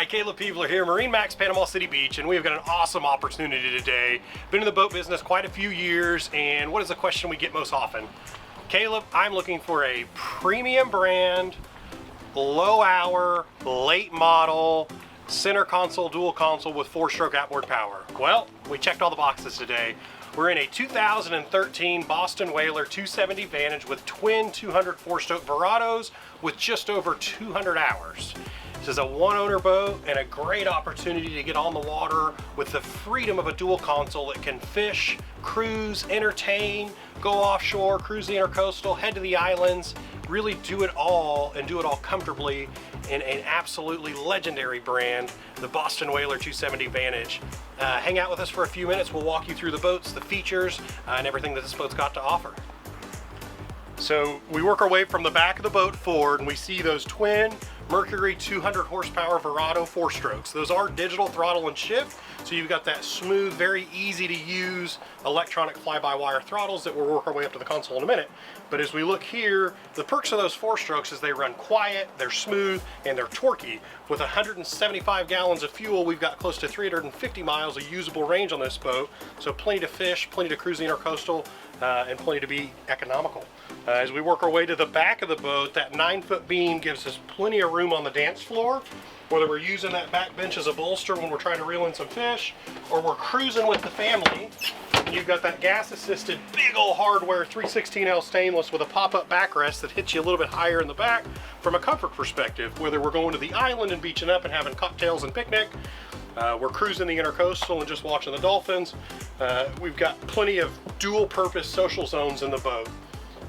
Caleb Peebler here, MarineMax, Panama City Beach, and we've got an awesome opportunity today. Been in the boat business quite a few years, and what is the question we get most often? Caleb, I'm looking for a premium brand, low hour, late model, center console, dual console with 4-stroke outboard power. Well, we checked all the boxes today. We're in a 2013 Boston Whaler 270 Vantage with twin 200 4-stroke Verados with just over 200 hours. This is a one-owner boat and a great opportunity to get on the water with the freedom of a dual console that can fish, cruise, entertain, go offshore, cruise the intercoastal, head to the islands, really do it all and do it all comfortably in an absolutely legendary brand, the Boston Whaler 270 Vantage. Hang out with us for a few minutes. We'll walk you through the boats, the features, and everything that this boat's got to offer. So we work our way from the back of the boat forward and we see those twin Mercury 200 horsepower Verado 4-strokes. Those are digital throttle and shift, so you've got that smooth, very easy to use electronic fly-by-wire throttles that we'll work our way up to the console in a minute. But as we look here, the perks of those 4-strokes is they run quiet, they're smooth, and they're torquey. With 175 gallons of fuel, we've got close to 350 miles of usable range on this boat, so plenty to fish, plenty to cruise the intercoastal, and plenty to be economical. As we work our way to the back of the boat, that 9-foot beam gives us plenty of room on the dance floor, whether we're using that back bench as a bolster when we're trying to reel in some fish, or we're cruising with the family. You've got that gas-assisted, big old hardware 316L stainless with a pop-up backrest that hits you a little bit higher in the back from a comfort perspective, whether we're going to the island and beaching up and having cocktails and picnic, we're cruising the intercoastal and just watching the dolphins. We've got plenty of dual-purpose social zones in the boat.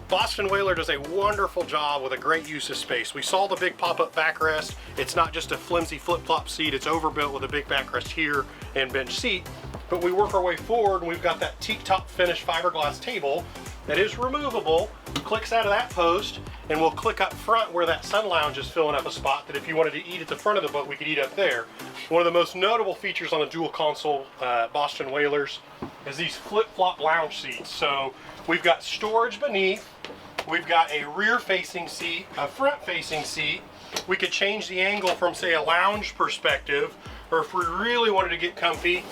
Boston Whaler does a wonderful job with a great use of space. We saw the big pop-up backrest. It's not just a flimsy flip-flop seat, it's overbuilt with a big backrest here and bench seat. But we work our way forward and we've got that teak top finished fiberglass table that is removable, clicks out of that post, and we'll click up front where that sun lounge is filling up a spot that if you wanted to eat at the front of the boat, we could eat up there. One of the most notable features on the dual console Boston Whalers is these flip-flop lounge seats. So we've got storage beneath, we've got a rear-facing seat, a front-facing seat. We could change the angle from, say, a lounge perspective, or if we really wanted to get comfy,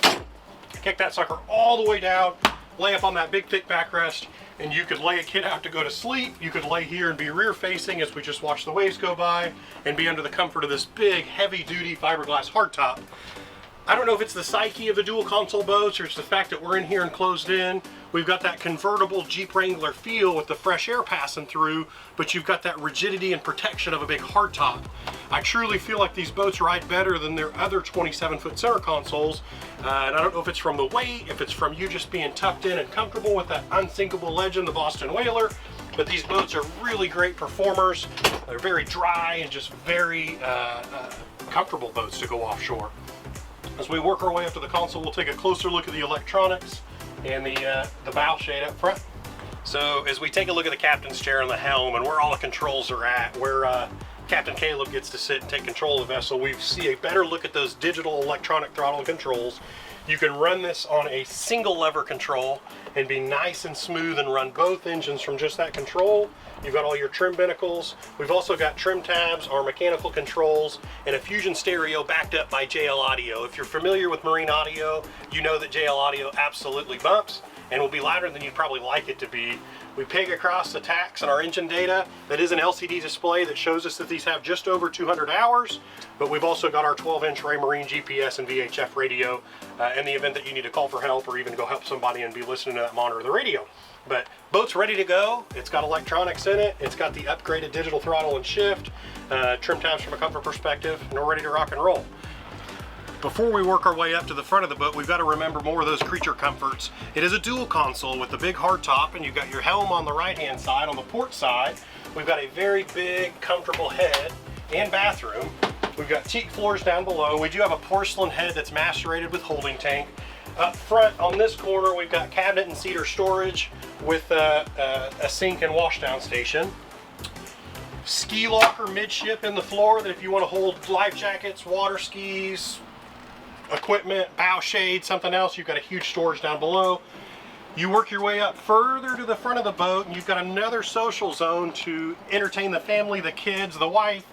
kick that sucker all the way down, lay up on that big thick backrest, and you could lay a kid out to go to sleep. You could lay here and be rear facing as we just watch the waves go by and be under the comfort of this big heavy duty fiberglass hardtop. I don't know if it's the psyche of the dual console boats or it's the fact that we're in here and closed in. We've got that convertible Jeep Wrangler feel with the fresh air passing through, but you've got that rigidity and protection of a big hardtop. I truly feel like these boats ride better than their other 27-foot center consoles. And I don't know if it's from the weight, if it's from you just being tucked in and comfortable with that unsinkable legend, the Boston Whaler, but these boats are really great performers. They're very dry and just very comfortable boats to go offshore. As we work our way up to the console, we'll take a closer look at the electronics and the bow shade up front. So as we take a look at the captain's chair and the helm and where all the controls are at, where Captain Caleb gets to sit and take control of the vessel, we see a better look at those digital electronic throttle controls. You can run this on a single lever control and be nice and smooth and run both engines from just that control. You've got all your trim binnacles. We've also got trim tabs, our mechanical controls, and a Fusion stereo backed up by JL Audio. If you're familiar with marine audio, you know that JL Audio absolutely bumps and will be louder than you'd probably like it to be. We peg across the tacks and our engine data. That is an LCD display that shows us that these have just over 200 hours, but we've also got our 12-inch Raymarine GPS and VHF radio in the event that you need to call for help or even go help somebody and be listening to that monitor of the radio. But boat's ready to go. It's got electronics in it. It's got the upgraded digital throttle and shift, trim tabs from a comfort perspective, and we're ready to rock and roll. Before we work our way up to the front of the boat, we've got to remember more of those creature comforts. It is a dual console with the big hard top, and you've got your helm on the right-hand side. On the port side, we've got a very big, comfortable head and bathroom. We've got teak floors down below. We do have a porcelain head that's macerated with holding tank. Up front on this corner, we've got cabinet and cedar storage with a sink and washdown station. Ski locker midship in the floor that if you want to hold life jackets, water skis, equipment, bow shade, something else, you've got a huge storage down below. You work your way up further to the front of the boat and you've got another social zone to entertain the family, the kids, the wife.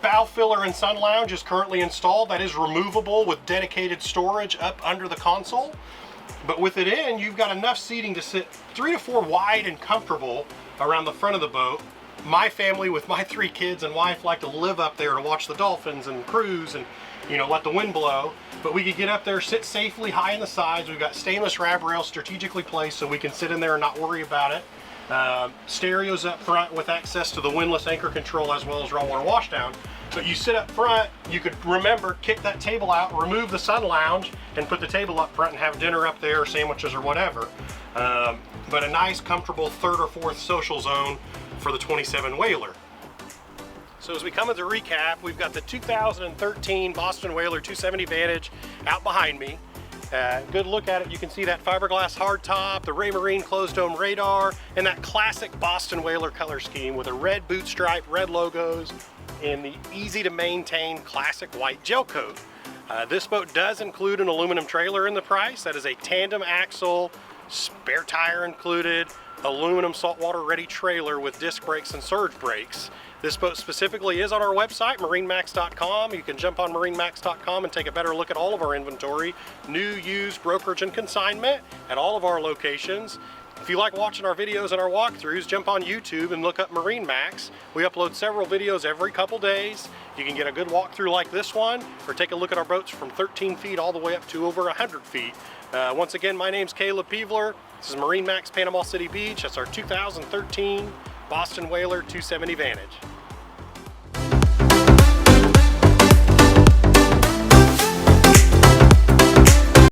bow filler and sun lounge is currently installed. That is removable with dedicated storage up under the console. But with it in, you've got enough seating to sit 3 to 4 wide and comfortable around the front of the boat. My family with my 3 kids and wife like to live up there to watch the dolphins and cruise and, you know, let the wind blow. But we could get up there, sit safely high in the sides. We've got stainless rab rails strategically placed so we can sit in there and not worry about it. Stereos up front with access to the windlass anchor control as well as raw water washdown. But you sit up front, you could remember, kick that table out, remove the sun lounge, and put the table up front and have dinner up there, or sandwiches or whatever. But a nice, comfortable 3rd or 4th social zone for the 27 whaler. So as we come into recap, we've got the 2013 Boston Whaler 270 Vantage out behind me. Good look at it. You can see that fiberglass hardtop, the Raymarine closed dome radar, and that classic Boston Whaler color scheme with a red boot stripe, red logos, and the easy to maintain classic white gel coat. This boat does include an aluminum trailer in the price. That is a tandem axle, spare tire included, aluminum saltwater ready trailer with disc brakes and surge brakes. This boat specifically is on our website, MarineMax.com. You can jump on MarineMax.com and take a better look at all of our inventory, new, used, brokerage, and consignment at all of our locations. If you like watching our videos and our walkthroughs, jump on YouTube and look up MarineMax. We upload several videos every couple days. You can get a good walkthrough like this one, or take a look at our boats from 13 feet all the way up to over 100 feet. Once again, my name's Caleb Peevler. This is MarineMax Panama City Beach. That's our 2013 Boston Whaler 270 Vantage.